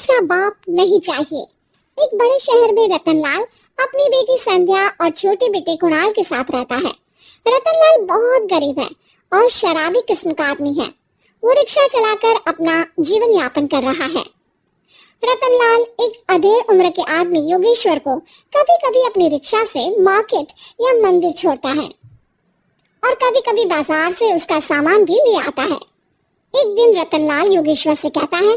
ऐसा बाप नहीं चाहिए। एक बड़े शहर में रतनलाल अपनी बेटी संध्या और छोटे बेटे कुणाल के साथ रहता है। रतनलाल बहुत गरीब है और शराबी किस्म का आदमी है। वो रिक्शा चलाकर अपना जीवन यापन कर रहा है। रतनलाल एक अधेड़ उम्र के आदमी योगेश्वर को कभी कभी अपनी रिक्शा से मार्केट या मंदिर छोड़ता है और कभी कभी बाजार से उसका सामान भी ले आता है। एक दिन रतनलाल योगेश्वर से कहता है,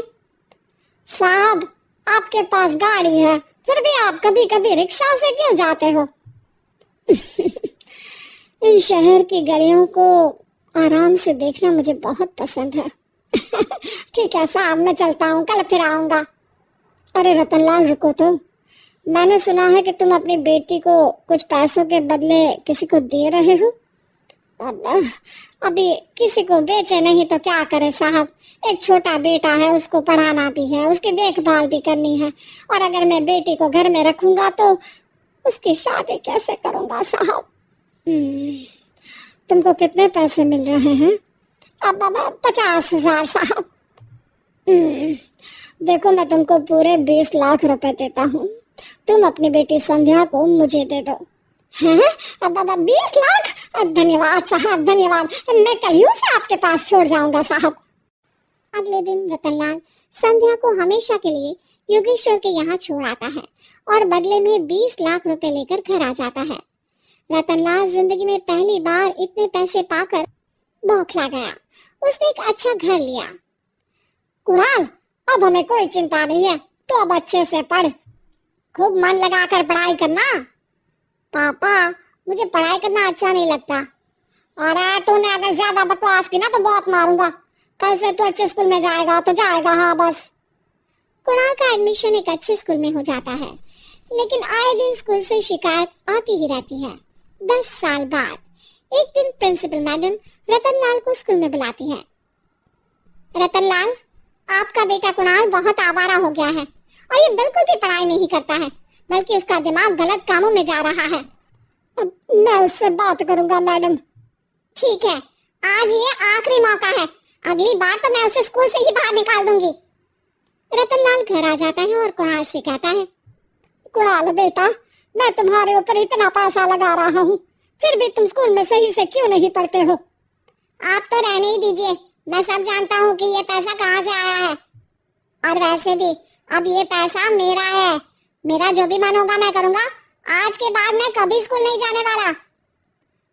साहब आपके पास गाड़ी है, फिर भी आप कभी कभी रिक्शा से क्यों जाते हो? इन शहर की गलियों को आराम से देखना मुझे बहुत पसंद है। ठीक है साहब, मैं चलता हूँ, कल फिर आऊंगा। अरे रतनलाल रुको तो, मैंने सुना है कि तुम अपनी बेटी को कुछ पैसों के बदले किसी को दे रहे हो। अभी किसी को बेचे नहीं तो क्या करे साहब, एक छोटा बेटा है, उसको पढ़ाना भी है, उसकी देखभाल भी करनी है, और अगर मैं बेटी को घर में रखूंगा तो उसकी शादी कैसे करूंगा साहब? तुमको कितने पैसे मिल रहे हैं? अब 50,000 साहब। देखो मैं तुमको पूरे 20 लाख रुपए देता हूँ, तुम अपनी बेटी संध्या को मुझे दे दो। हैं? अब 20 लाख? धन्यवाद साहब, धन्यवाद, मैं कल ही से आपके पास छोड़ जाऊंगा साहब। अगले दिन रतनलाल संध्या को हमेशा के लिए योगेश्वर के यहाँ छोड़ आता है और बदले में 20 लाख रुपए लेकर घर आ जाता है। रतनलाल जिंदगी में पहली बार इतने पैसे पाकर बौखला गया। उसने एक अच्छा घर लिया। कुणाल, अब हमें कोई चिंता नहीं है, तो अब अच्छे से पढ़, खूब मन लगाकर पढ़ाई करना। पापा मुझे पढ़ाई करना अच्छा नहीं लगता। अरे तूने अगर ज्यादा बकवास की ना तो बहुत मारूंगा। कल से तू अच्छे स्कूल में जाएगा तो जाएगा, हाँ बस। कुणाल का एडमिशन एक अच्छे स्कूल में हो जाता है, लेकिन आए दिन स्कूल से शिकायत आती ही रहती है। 10 साल बाद एक दिन प्रिंसिपल मैडम रतनलाल को स्कूल में बुलाती है। रतनलाल, आपका बेटा कुणाल बहुत आवारा हो गया है और ये बिल्कुल भी पढ़ाई नहीं करता है, बल्कि उसका दिमाग गलत कामों में जा रहा है। मैं उससे बात करूंगा मैडम। ठीक है, आज ये आखिरी मौका है, अगली बार तो मैं उसे स्कूल से ही बाहर निकाल दूंगी। रतनलाल घर आ जाता है और कुणाल से कहता है, कुणाल बेटा, मैं तुम्हारे ऊपर इतना पैसा लगा रहा हूँ, फिर भी तुम स्कूल में सही से क्यों नहीं पढ़ते हो? आप तो रहने ही दीजिए, मैं सब जानता हूँ कि ये पैसा कहाँ से आया है, और वैसे भी अब ये पैसा मेरा है, मेरा जो भी मन होगा मैं करूँगा। आज के बाद मैं कभी स्कूल नहीं जाने वाला।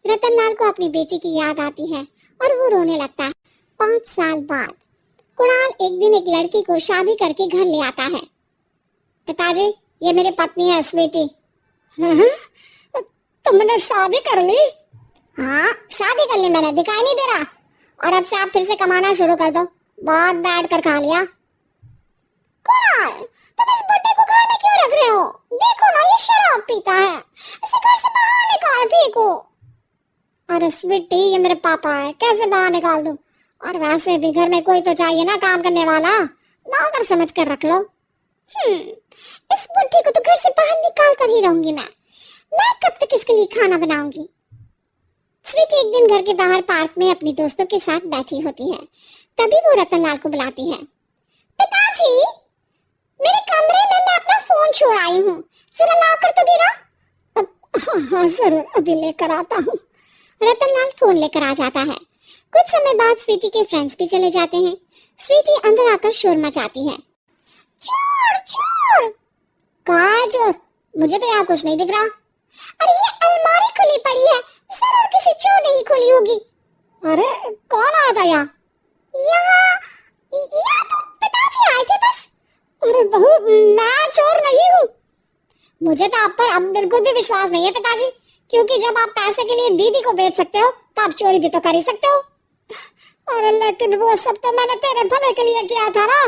रतनलाल को अपनी बेटी की याद आती है और वो रोने लगता है। 5 साल बाद कुणाल एक दिन एक लड़की को शादी करके घर ले आता है। पिताजी, ये मेरी पत्नी है स्वीटी। तुमने शादी कर ली? हाँ, शादी कर ली मैंने, दिखाई नहीं दे रहा? और अब से आप फिर से कमाना शुरू कर दो, बहुत बैठ कर खा लिया। कुणाल, तुम इस बुड्ढे को घर में क्यों रख रहे हो? देखो ना, ये शराब पीता है, इसे घर से बाहर निकाल फेंको। अरे स्वीटी, ये मेरे पापा है, कैसे बाहर निकाल दूं? और वैसे भी घर में कोई तो चाहिए ना काम करने वाला, नौकर समझ कर रख लो। इस बुड्ढी को तो घर से बाहर निकाल कर ही रहूंगी मैं कब तक इसके लिए खाना बनाऊंगी? स्वीटी एक दिन घर के बाहर पार्क में अपने दोस्तों के साथ बैठी होती है। तभी वो रतनलाल को बुलाती है। पिताजी, मेरे कमरे में मैं अपना फोन छोड़ आई हूँ, जरा ला कर तो देना। हाँ जरूर, अभी लेकर आता हूँ। रतनलाल फोन लेकर आ जाता है। कुछ समय बाद स्वीटी के फ्रेंड्स भी चले जाते हैं। स्वीटी अंदर आकर शोर मचाती है। चोर चोर! कहाँ है चोर? मुझे तो यहाँ कुछ नहीं दिख रहा। अरे ये अलमारी खुली पड़ी है, जरूर किसी चोर ने ही खोली होगी। अरे कौन आया था यहाँ? यहाँ तो पिताजी आए थे बस। अरे बहू, मैं चोर नहीं हूँ। मुझे तो आप पर अब बिल्कुल भी विश्वास नहीं है पिताजी, क्योंकि जब आप पैसे के लिए दीदी को बेच सकते हो तो आप चोरी भी तो कर ही सकते हो। अरे लेकिन वो सब तो मैंने तेरे भले के लिए किया था ना।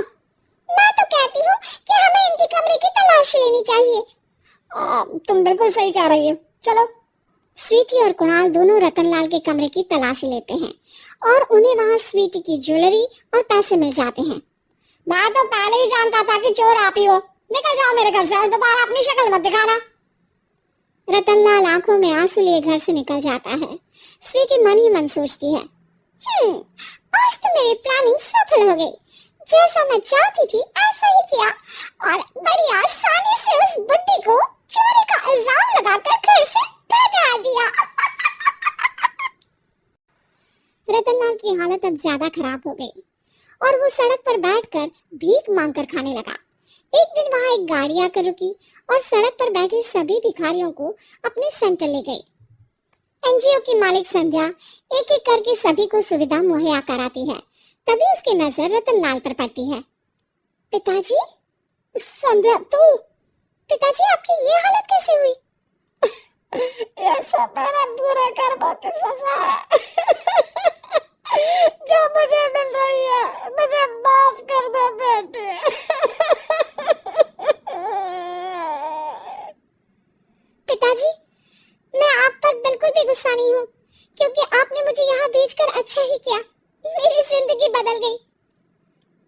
मैं तो कहती हूँ कि हमें इनके कमरे की तलाशी लेनी चाहिए। तुम बिल्कुल सही कह रही हो, चलो। स्वीटी और कुणाल दोनों रतनलाल के कमरे की तलाशी लेते हैं और उन्हें वहाँ स्वीटी की ज्वेलरी और पैसे मिल जाते हैं। मैं तो पहले ही जानता था कि चोर आप ही हो। निकल जाओ मेरे घर से और दोबारा अपनी शक्ल मत दिखाना। रतनलाल आंखों में आंसू लिए घर से निकल जाता है। स्वीटी मन ही मन सोचती है, आज तो मेरी प्लानिंग सफल हो गई। जैसा मैं चाहती थी ऐसा ही किया और बड़ी आसानी से उस बुड्ढी को चोरी का इल्जाम लगाकर घर से भगा दिया। रतनलाल की हालत अब ज्यादा खराब हो गई और वो सड़क पर बैठकर भीख मांगकर खाने लगा। एक दिन वहां एक गाड़ी आकर रुकी और सड़क पर बैठे सभी भिखारियों को अपने सेंटर ले गई। एनजीओ की मालिक संध्या एक एक करके सभी को सुविधा मुहैया कराती है। तभी उसकी नजर रतनलाल पर पड़ती है। पिताजी? संध्या तू? पिताजी आपकी ये हालत कैसे हुई? यह सब मेरे बुरे कर्मों की सजा है जो मुझे मिल रही है। मुझे माफ कर दो बेटे। पिताजी, मैं आप पर बिल्कुल भी गुस्सा नहीं हूँ, क्योंकि आपने मुझे यहाँ भेजकर अच्छा ही किया। मेरी जिंदगी बदल गई।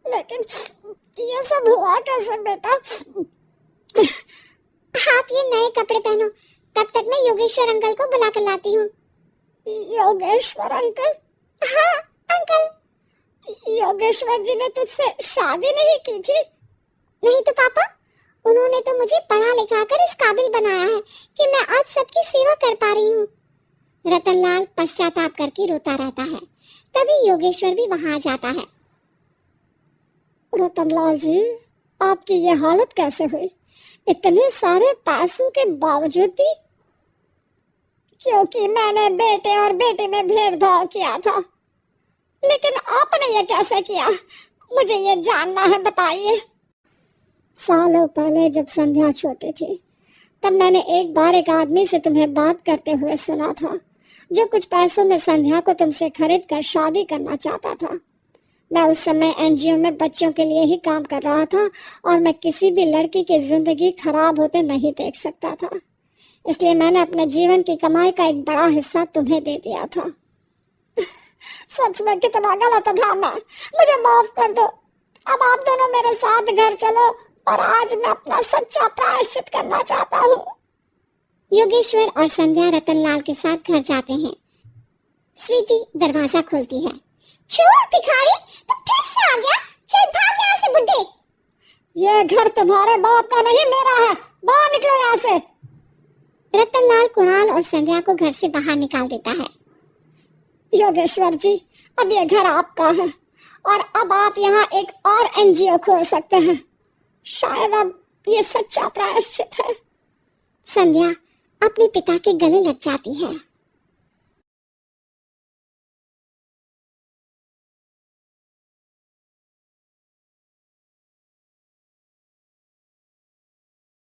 लेकिन ये सब हुआ कैसे बेटा? आप ये नए कपड़े पहनो, तब तक मैं योगेश्वर अंकल को बुला कर लाती हूँ। योगेश्वर अंकल? हाँ अंकल। योगेश्वर जी ने तुझसे शादी नहीं की थी? नहीं तो पापा, उन्होंने तो मुझे पढ़ा लिखा कर इस काबिल बनाया है कि मैं आज सबकी सेवा कर पा रही हूँ। रतनलाल पश्चाताप करके रोता रहता है। तभी योगेश्वर भी वहां आ जाता है। रतनलाल जी, आपकी ये हालत कैसे हुई? इतने सारे पैसों के बावजूद भी? क्योंकि मैंने बेटे और बेटी में भेदभाव किया था। लेकिन आपने ये कैसे किया? मुझे ये जानना है, बताइए। सालों पहले जब संध्या छोटी थी, तब मैंने एक बार एक आदमी से तुम्हें बात करते हुए सुना था, जो कुछ पैसों में संध्या को तुमसे खरीद कर शादी करना चाहता था। मैं उस समय एनजीओ में बच्चों के लिए ही काम कर रहा था और मैं किसी भी लड़की की जिंदगी खराब होते नहीं देख सकता था। इसलिए मैंने अपने जीवन की कमाई का एक बड़ा हिस्सा तुम्हें दे दिया था। सच में कितना गलत था मैं। मुझे माफ कर दो। अब आप दोनों मेरे साथ घर चलो और आज मैं अपना सच्चा प्रायश्चित करना चाहता हूँ। योगेश्वर और संध्या रतनलाल के साथ घर जाते हैं। स्वीटी दरवाजा खोलती है। चोर भिखारी, तो फिर से आ गया? चल भाग यहाँ से बुड्ढे। ये घर तुम्हारे बाप का नहीं, मेरा है। बाहर निकलो यहाँ से। रतनलाल कुणाल और संध्या को घर से बाहर निकाल देता है। योगेश्वर जी, अब ये घर आपका है और अब आप यहाँ एक और एनजीओ खोल सकते हैं। शायद अब ये सच्चा प्रायश्चित है। संध्या अपने पिता के गले लग जाती है।